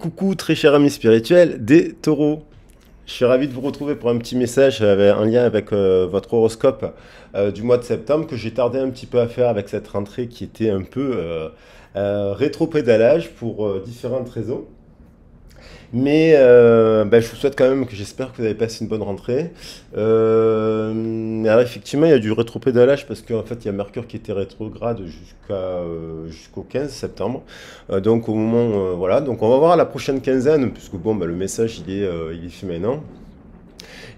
coucou très cher ami spirituel des taureaux. Je suis ravi de vous retrouver pour un petit message en lien avec votre horoscope du mois de septembre que j'ai tardé un petit peu à faire avec cette rentrée qui était un peu rétro-pédalage pour différentes raisons. Mais je vous souhaite quand même que j'espère que vous avez passé une bonne rentrée. Alors effectivement, il y a du rétropédalage parce qu'en fait, il y a Mercure qui était rétrograde jusqu'au 15 septembre. Donc au moment, voilà. Donc on va voir la prochaine quinzaine, puisque bon, le message il est fait maintenant.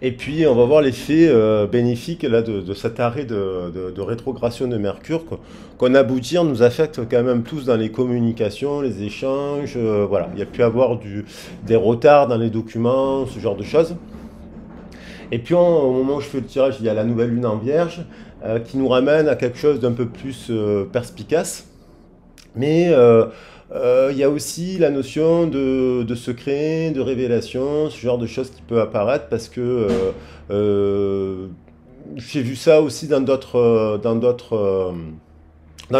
Et puis, on va voir l'effet bénéfique là, de cet arrêt de rétrogradation de Mercure qu'on a beau dire nous affecte quand même tous dans les communications, les échanges. Voilà, il y a pu avoir des retards dans les documents, ce genre de choses. Et puis, au moment où je fais le tirage, il y a la nouvelle lune en Vierge qui nous ramène à quelque chose d'un peu plus perspicace. Mais il y a aussi la notion de secret, de révélation, ce genre de choses qui peut apparaître parce que j'ai vu ça aussi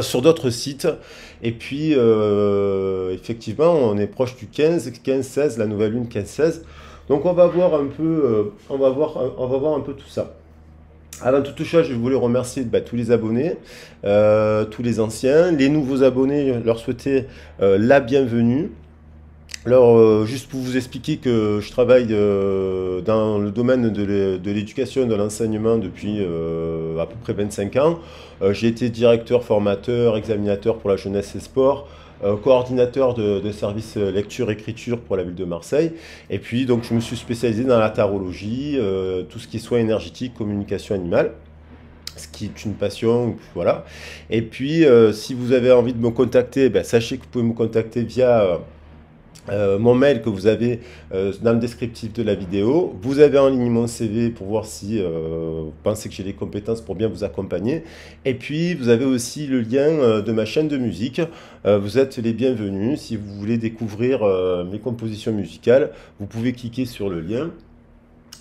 sur d'autres sites. Et puis, effectivement, on est proche du 15-16, la nouvelle lune 15-16. Donc, on va voir un peu, on va voir un peu tout ça. Avant toute chose, je voulais remercier tous les abonnés, tous les anciens, les nouveaux abonnés, leur souhaiter la bienvenue. Alors, juste pour vous expliquer que je travaille dans le domaine de l'éducation et de l'enseignement depuis à peu près 25 ans. J'ai été directeur, formateur, examinateur pour la jeunesse et sport, coordinateur de services lecture-écriture pour la ville de Marseille. Et puis, donc, je me suis spécialisé dans la tarologie, tout ce qui est soins énergétiques, communication animale, ce qui est une passion, voilà. Et puis, si vous avez envie de me contacter, sachez que vous pouvez me contacter via mon mail que vous avez dans le descriptif de la vidéo. Vous avez en ligne mon CV pour voir si vous pensez que j'ai les compétences pour bien vous accompagner. Et puis, vous avez aussi le lien de ma chaîne de musique. Vous êtes les bienvenus. Si vous voulez découvrir mes compositions musicales, vous pouvez cliquer sur le lien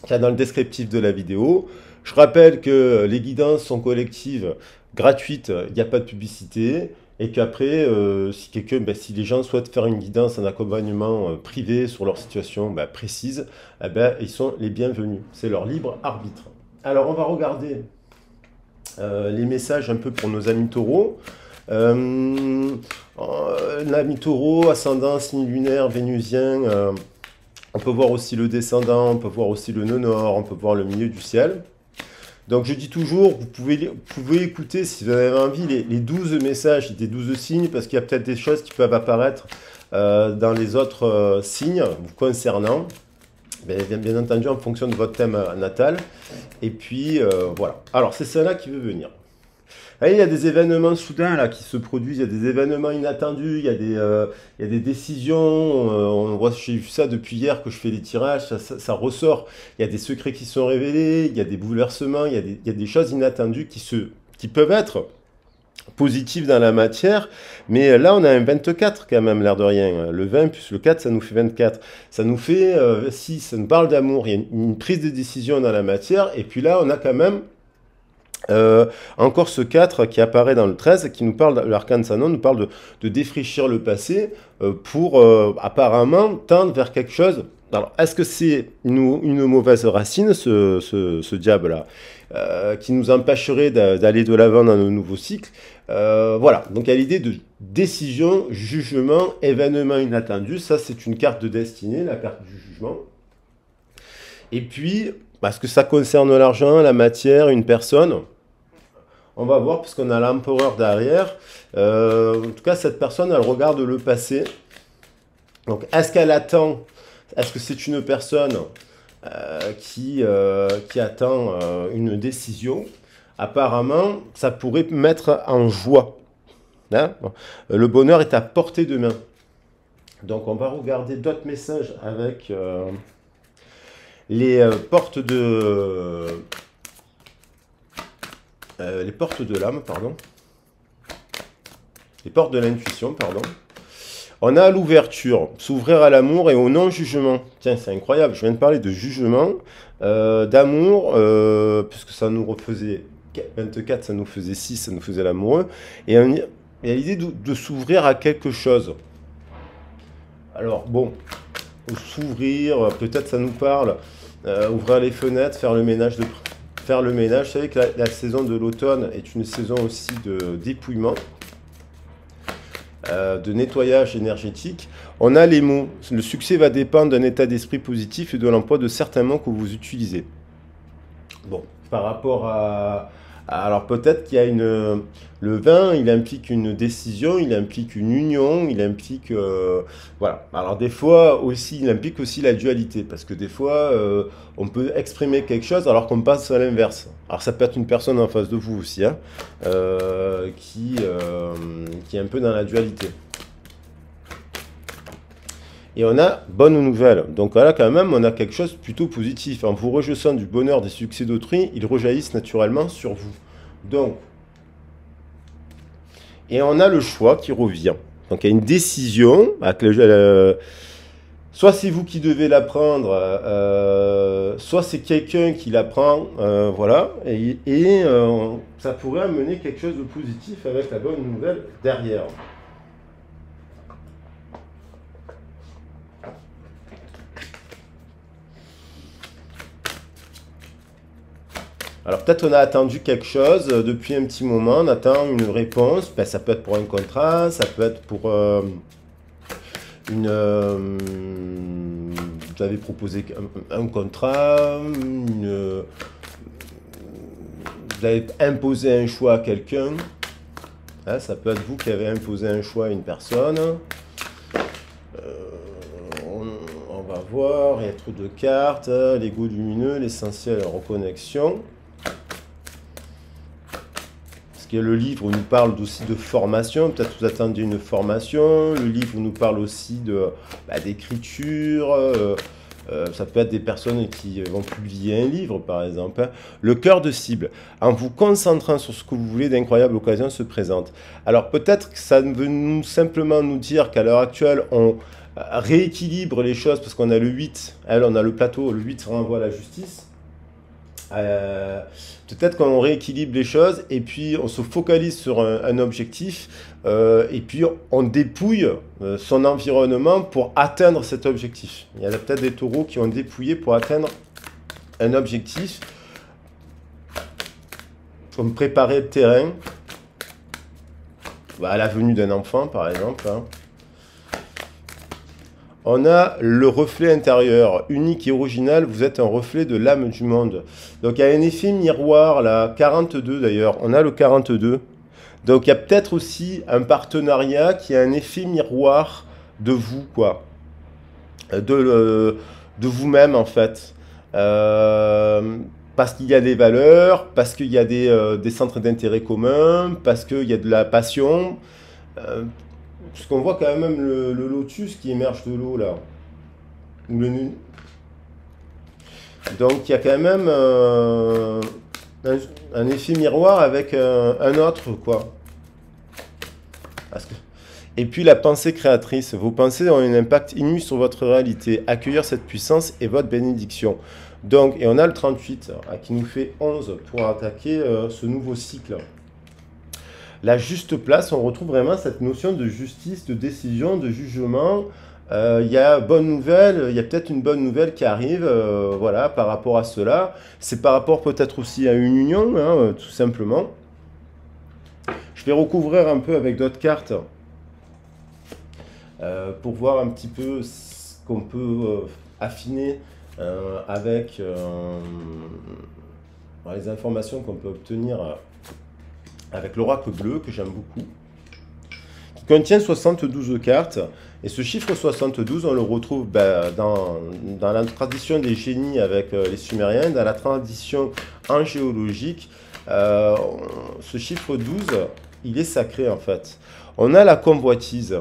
qu'il y a dans le descriptif de la vidéo. Je rappelle que les guidances sont collectives, gratuites, il n'y a pas de publicité. Et qu'après, si les gens souhaitent faire une guidance, un accompagnement privé sur leur situation précise, ils sont les bienvenus. C'est leur libre arbitre. Alors, on va regarder les messages un peu pour nos amis taureaux. L'ami taureau, ascendant, signe lunaire, vénusien. On peut voir aussi le descendant, on peut voir aussi le nœud nord, on peut voir le milieu du ciel. Donc je dis toujours, vous pouvez écouter si vous avez envie les 12 messages des 12 signes, parce qu'il y a peut-être des choses qui peuvent apparaître dans les autres signes vous concernant, bien entendu en fonction de votre thème natal. Et puis voilà. Alors c'est celle-là qui veut venir. Il y a des événements soudains là, qui se produisent, il y a des événements inattendus, il y a des décisions, j'ai vu ça depuis hier que je fais les tirages, ça ressort, il y a des secrets qui sont révélés, il y a des bouleversements, il y a des choses inattendues qui peuvent être positives dans la matière, mais là on a un 24 quand même, l'air de rien. Le 20 plus le 4, ça nous fait 24. Ça nous fait 6, ça nous parle d'amour, il y a une prise de décision dans la matière, et puis là on a quand même encore ce 4 qui apparaît dans le 13, qui nous parle, l'arcane Sanon nous parle de défrichir le passé pour apparemment tendre vers quelque chose. Alors, est-ce que c'est une mauvaise racine, ce diable-là, qui nous empêcherait d'aller de l'avant dans nos nouveaux cycles? Voilà, donc il y a l'idée de décision, jugement, événement inattendu. Ça, c'est une carte de destinée, la carte du jugement. Et puis, est-ce que ça concerne l'argent, la matière, une personne? On va voir, parce qu'on a l'empereur derrière. En tout cas, cette personne, elle regarde le passé. Donc, est-ce qu'elle attend? Est-ce que c'est une personne qui attend une décision? Apparemment, ça pourrait mettre en joie. Hein? Le bonheur est à portée de main. Donc, on va regarder d'autres messages avec les portes de... les portes de l'âme, pardon. Les portes de l'intuition, pardon. On a l'ouverture, s'ouvrir à l'amour et au non-jugement. Tiens, c'est incroyable, je viens de parler de jugement, d'amour, puisque ça nous refaisait 24, ça nous faisait 6, ça nous faisait l'amoureux. Et il y a l'idée de s'ouvrir à quelque chose. Alors bon, s'ouvrir, peut-être ça nous parle, ouvrir les fenêtres, faire le ménage faire le ménage. Vous savez que la saison de l'automne est une saison aussi de dépouillement, de nettoyage énergétique. On a les mots. Le succès va dépendre d'un état d'esprit positif et de l'emploi de certains mots que vous utilisez. Bon, par rapport alors peut-être qu'il y a le vin, il implique une décision, il implique une union, il implique... voilà. Alors des fois aussi, il implique aussi la dualité, parce que des fois, on peut exprimer quelque chose alors qu'on passe à l'inverse. Alors ça peut être une personne en face de vous aussi, hein, qui est un peu dans la dualité. Et on a bonne nouvelle. Donc là, quand même, on a quelque chose de plutôt positif. En vous réjouissant du bonheur des succès d'autrui, ils rejaillissent naturellement sur vous. Donc, et on a le choix qui revient. Donc il y a une décision. Soit c'est vous qui devez la prendre, soit c'est quelqu'un qui la prend. Voilà. Et ça pourrait amener quelque chose de positif avec la bonne nouvelle derrière. Alors peut-être on a attendu quelque chose depuis un petit moment, on attend une réponse, ben, ça peut être pour un contrat, ça peut être pour vous avez proposé un contrat, vous avez imposé un choix à quelqu'un, hein, ça peut être vous qui avez imposé un choix à une personne. On va voir, il y a trop de cartes, l'ego lumineux, l'essentiel reconnexion. Le livre nous parle aussi de formation, peut-être vous attendiez une formation, le livre nous parle aussi d'écriture, ça peut être des personnes qui vont publier un livre par exemple. Le cœur de cible, en vous concentrant sur ce que vous voulez, d'incroyables occasions se présentent. Alors peut-être que ça veut simplement nous dire qu'à l'heure actuelle, on rééquilibre les choses parce qu'on a le 8, on a le plateau, le 8 renvoie à la justice. Peut-être qu'on rééquilibre les choses et puis on se focalise sur un objectif et puis on dépouille son environnement pour atteindre cet objectif. Il y a peut-être des taureaux qui ont dépouillé pour atteindre un objectif, comme préparer le terrain à la venue d'un enfant par exemple, hein. On a le reflet intérieur, unique et original, vous êtes un reflet de l'âme du monde. Donc il y a un effet miroir là, 42 d'ailleurs, on a le 42. Donc il y a peut-être aussi un partenariat qui a un effet miroir de vous, quoi. De vous-même en fait. Parce qu'il y a des valeurs, parce qu'il y a des centres d'intérêt communs, parce qu'il y a de la passion. Parce qu'on voit quand même le lotus qui émerge de l'eau là. Donc il y a quand même un effet miroir avec un autre, quoi. Et puis la pensée créatrice. Vos pensées ont un impact inouï sur votre réalité. Accueillir cette puissance est votre bénédiction. Donc, et on a le 38 qui nous fait 11 pour attaquer ce nouveau cycle. La juste place, on retrouve vraiment cette notion de justice, de décision, de jugement. Il y a bonne nouvelle, il y a peut-être une bonne nouvelle qui arrive, voilà, par rapport à cela. C'est par rapport peut-être aussi à une union, hein, tout simplement. Je vais recouvrir un peu avec d'autres cartes pour voir un petit peu ce qu'on peut affiner avec les informations qu'on peut obtenir avec l'oracle bleu, que j'aime beaucoup, qui contient 72 cartes. Et ce chiffre 72, on le retrouve dans la tradition des génies avec les Sumériens, dans la tradition angéologique. Ce chiffre 12, il est sacré en fait. On a la convoitise.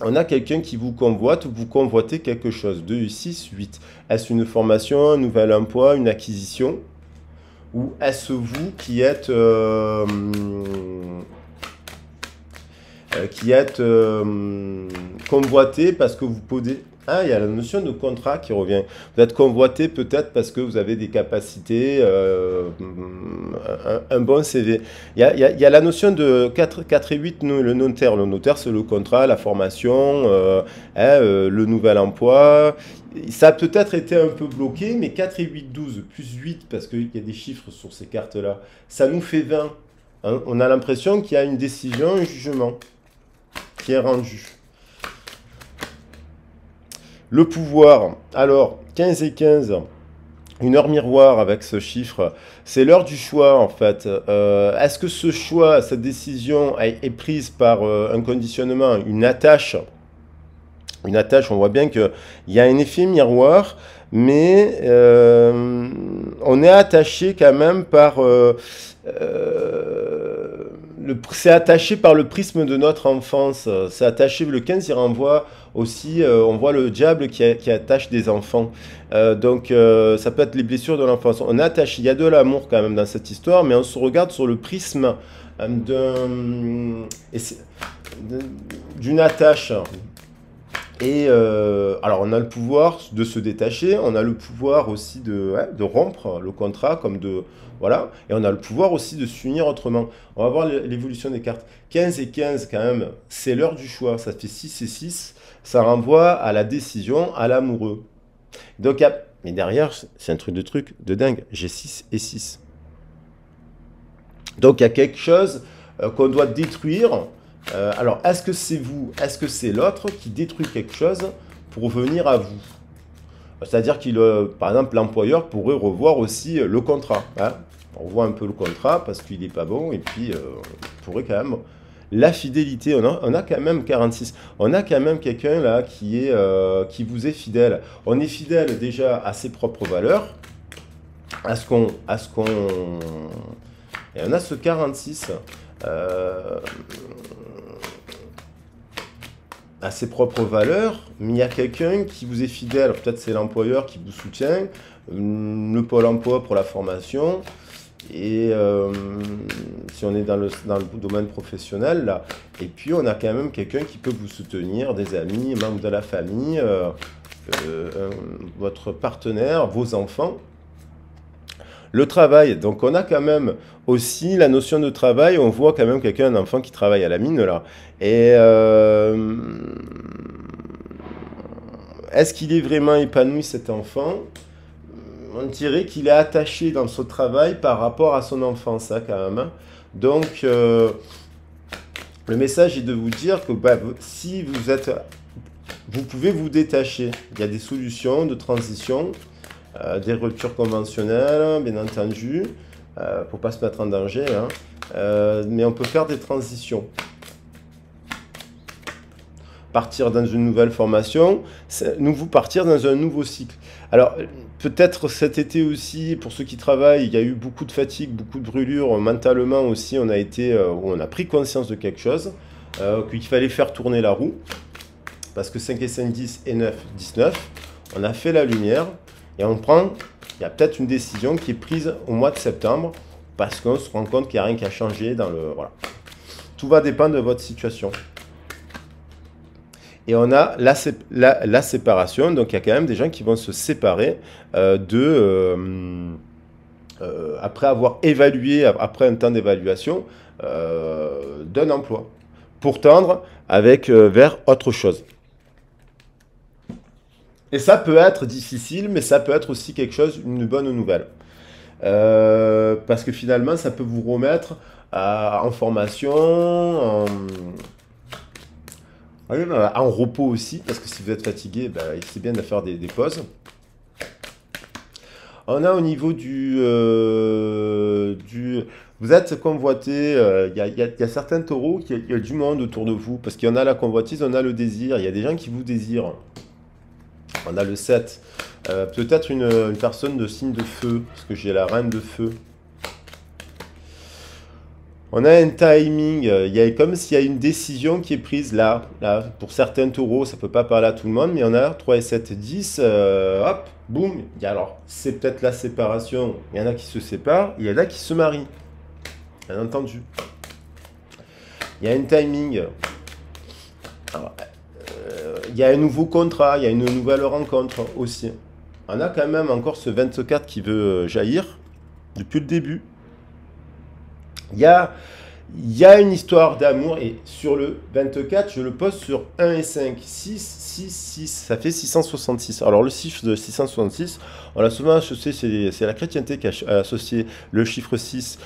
On a quelqu'un qui vous convoite ou vous convoitez quelque chose. 2, 6, 8. Est-ce une formation, un nouvel emploi, une acquisition? Ou est-ce vous qui êtes qui êtes convoité parce que vous posez... Ah, il y a la notion de contrat qui revient. Vous êtes convoité peut-être parce que vous avez des capacités, un bon CV. Il y a la notion de 4 et 8, le notaire. Le notaire, c'est le contrat, la formation, le nouvel emploi. Ça a peut-être été un peu bloqué, mais 4 et 8, 12, plus 8, parce qu'il y a des chiffres sur ces cartes-là, ça nous fait 20. Hein. On a l'impression qu'il y a une décision, un jugement qui est rendu. Le pouvoir, alors 15 et 15, une heure miroir avec ce chiffre, c'est l'heure du choix en fait. Est-ce que ce choix, cette décision est prise par un conditionnement, une attache? Une attache, on voit bien qu'il y a un effet miroir, mais on est attaché quand même par... c'est attaché par le prisme de notre enfance. C'est attaché, le 15, il renvoie aussi, on voit le diable qui attache des enfants. Donc ça peut être les blessures de l'enfance. On est attaché, il y a de l'amour quand même dans cette histoire, mais on se regarde sur le prisme d'une attache. Et alors on a le pouvoir de se détacher, on a le pouvoir aussi de rompre le contrat, comme de... Voilà, et on a le pouvoir aussi de s'unir autrement. On va voir l'évolution des cartes. 15 et 15 quand même, c'est l'heure du choix, ça fait 6 et 6, ça renvoie à la décision, à l'amoureux. Donc, mais derrière, c'est un truc de dingue, j'ai 6 et 6. Donc il y a quelque chose qu'on doit détruire. Alors, est-ce que c'est vous, est-ce que c'est l'autre qui détruit quelque chose pour venir à vous? C'est-à-dire qu'il, par exemple, l'employeur pourrait revoir aussi le contrat. Hein. On revoit un peu le contrat parce qu'il n'est pas bon et puis on pourrait quand même... La fidélité, on a quand même 46. On a quand même quelqu'un là qui vous est fidèle. On est fidèle déjà à ses propres valeurs, à ce qu'on... Et on a ce 46. À ses propres valeurs, mais il y a quelqu'un qui vous est fidèle, peut-être c'est l'employeur qui vous soutient, le pôle emploi pour la formation, et si on est dans le domaine professionnel, là, et puis on a quand même quelqu'un qui peut vous soutenir, des amis, membres de la famille, votre partenaire, vos enfants. Le travail, donc on a quand même aussi la notion de travail, on voit quand même quelqu'un, un enfant qui travaille à la mine là. Et est-ce qu'il est vraiment épanoui cet enfant? On dirait qu'il est attaché dans son travail par rapport à son enfance, hein, quand même. Hein. Donc le message est de vous dire que si vous pouvez vous détacher. Il y a des solutions de transition. Des ruptures conventionnelles, bien entendu, pour ne pas se mettre en danger, hein. Mais on peut faire des transitions. Partir dans une nouvelle formation, partir dans un nouveau cycle. Alors, peut-être cet été aussi, pour ceux qui travaillent, il y a eu beaucoup de fatigue, beaucoup de brûlures. Mentalement aussi, on a pris conscience de quelque chose, qu'il fallait faire tourner la roue, parce que 5 et 5, 10 et 9, 19, on a fait la lumière. Et il y a peut-être une décision qui est prise au mois de septembre parce qu'on se rend compte qu'il n'y a rien qui a changé dans le... Voilà. Tout va dépendre de votre situation. Et on a la séparation, donc il y a quand même des gens qui vont se séparer après avoir évalué, après un temps d'évaluation d'un emploi, pour tendre vers autre chose. Et ça peut être difficile, mais ça peut être aussi quelque chose, une bonne nouvelle. Parce que finalement, ça peut vous remettre en formation, en repos aussi, parce que si vous êtes fatigué, c'est bien de faire des pauses. On a au niveau vous êtes convoité, il y a certains taureaux, il y a du monde autour de vous, parce qu'il y en a la convoitise, on a le désir, il y a des gens qui vous désirent. On a le 7. Peut-être une personne de signe de feu, parce que j'ai la reine de feu. On a un timing, il y a comme s'il y a une décision qui est prise là. Pour certains taureaux, ça ne peut pas parler à tout le monde, mais il y en a 3 et 7, 10, hop, boum. Alors, c'est peut-être la séparation. Il y en a qui se séparent, il y en a qui se marient. Bien entendu. Il y a un timing. Alors, il y a un nouveau contrat, il y a une nouvelle rencontre aussi. On a quand même encore ce 24 qui veut jaillir depuis le début. Il y a, il y a une histoire d'amour et sur le 24, je le pose sur 1 et 5. 6, 6, 6, ça fait 666. Alors le chiffre de 666, on l'a souvent associé, c'est la chrétienté qui a associé le chiffre 6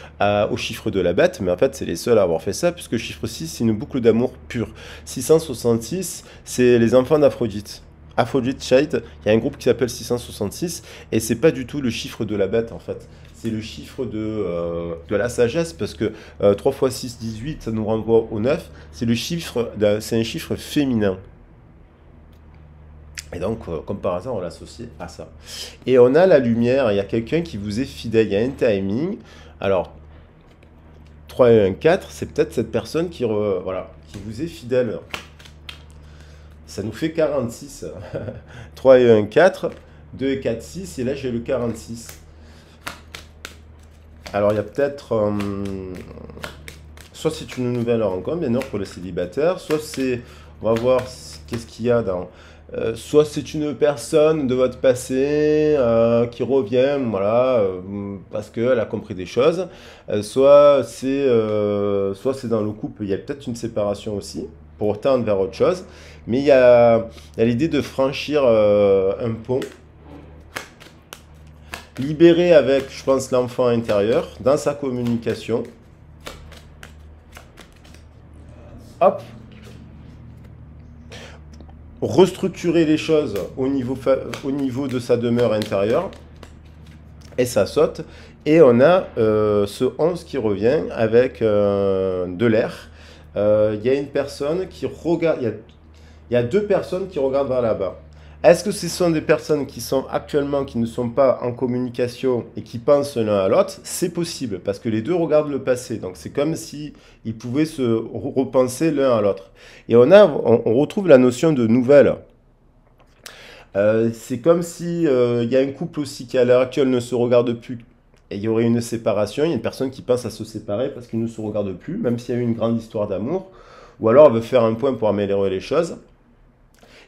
au chiffre de la bête, mais en fait c'est les seuls à avoir fait ça, puisque le chiffre 6 c'est une boucle d'amour pure. 666, c'est les enfants d'Aphrodite. Aphrodite Shade, il y a un groupe qui s'appelle 666, et c'est pas du tout le chiffre de la bête en fait. C'est le chiffre de la sagesse, parce que 3 x 6, 18, ça nous renvoie au 9. C'est un chiffre féminin. Et donc, comme par hasard, on l'associe à ça. Et on a la lumière, il y a quelqu'un qui vous est fidèle, il y a un timing. Alors, 3 et 1, 4, c'est peut-être cette personne voilà, qui vous est fidèle. Ça nous fait 46. 3 et 1, 4. 2 et 4, 6. Et là, j'ai le 46. Alors, il y a peut-être... soit c'est une nouvelle rencontre, bien sûr, pour les célibataires. Soit c'est... On va voir qu'est-ce qu'il y a dans... soit c'est une personne de votre passé qui revient, voilà, parce qu'elle a compris des choses. Soit c'est dans le couple, il y a peut-être une séparation aussi, pour tendre vers autre chose. Mais il y a l'idée de franchir un pont. Libérer avec, je pense, l'enfant intérieur dans sa communication. Hop. Restructurer les choses au niveau de sa demeure intérieure. Et ça saute. Et on a ce 11 qui revient avec de l'air. Il y a une personne qui regarde. Il y a deux personnes qui regardent vers là-bas. Est-ce que ce sont des personnes qui sont actuellement, qui ne sont pas en communication et qui pensent l'un à l'autre? C'est possible, parce que les deux regardent le passé. Donc c'est comme si ils pouvaient se repenser l'un à l'autre. Et on retrouve la notion de nouvelle. C'est comme si il y a un couple aussi qui à l'heure actuelle ne se regarde plus. Et il y aurait une séparation, il y a une personne qui pense à se séparer parce qu'ils ne se regardent plus, même s'il y a eu une grande histoire d'amour. Ou alors elle veut faire un point pour améliorer les choses.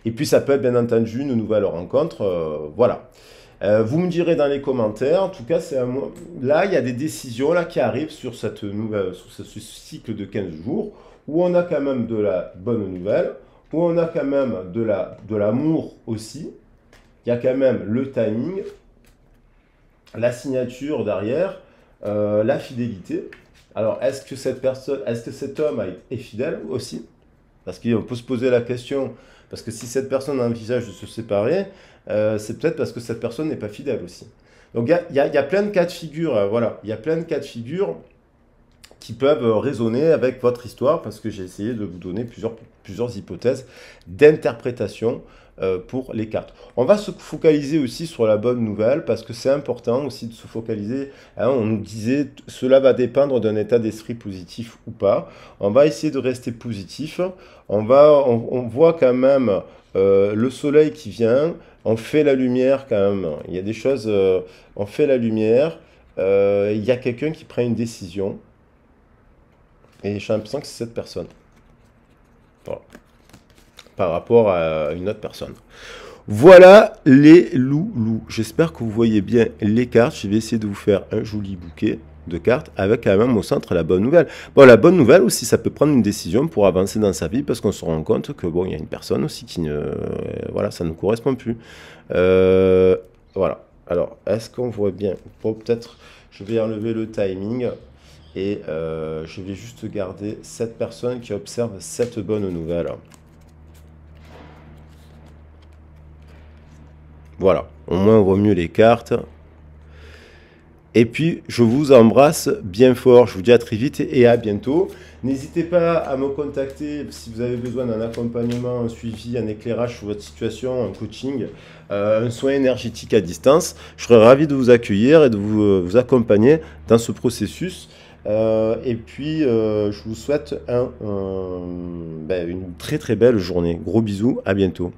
Et puis ça peut être bien entendu une nouvelle rencontre, voilà. Vous me direz dans les commentaires, en tout cas, là il y a des décisions là, qui arrivent sur ce cycle de 15 jours, où on a quand même de la bonne nouvelle, où on a quand même de l'amour aussi, il y a quand même le timing, la signature derrière, la fidélité. Alors est-ce que cet homme est fidèle aussi? Parce qu'on peut se poser la question, parce que si cette personne envisage de se séparer, c'est peut-être parce que cette personne n'est pas fidèle aussi. Donc il y a plein de cas de figure, voilà, il y a plein de cas de figure qui peuvent résonner avec votre histoire, parce que j'ai essayé de vous donner plusieurs hypothèses d'interprétation pour les cartes. On va se focaliser aussi sur la bonne nouvelle, parce que c'est important aussi de se focaliser. Hein, on nous disait, cela va dépendre d'un état d'esprit positif ou pas. On va essayer de rester positif. On voit quand même le soleil qui vient. On fait la lumière quand même. Il y a des choses, on fait la lumière. Il y a quelqu'un qui prend une décision. Et j'ai l'impression que c'est cette personne. Voilà. Par rapport à une autre personne. Voilà les loulous. J'espère que vous voyez bien les cartes. Je vais essayer de vous faire un joli bouquet de cartes avec quand même au centre la bonne nouvelle. Bon, la bonne nouvelle aussi, ça peut prendre une décision pour avancer dans sa vie, parce qu'on se rend compte que bon, il y a une personne aussi qui ne... voilà, ça ne correspond plus. Voilà. Alors, est-ce qu'on voit bien? Bon, peut-être, je vais enlever le timing. Et je vais juste garder cette personne qui observe cette bonne nouvelle. Voilà, au moins on voit mieux les cartes. Et puis, je vous embrasse bien fort. Je vous dis à très vite et à bientôt. N'hésitez pas à me contacter si vous avez besoin d'un accompagnement, un suivi, un éclairage sur votre situation, un coaching, un soin énergétique à distance. Je serai ravi de vous accueillir et de vous accompagner dans ce processus. Et puis, je vous souhaite une très très belle journée. Gros bisous, à bientôt.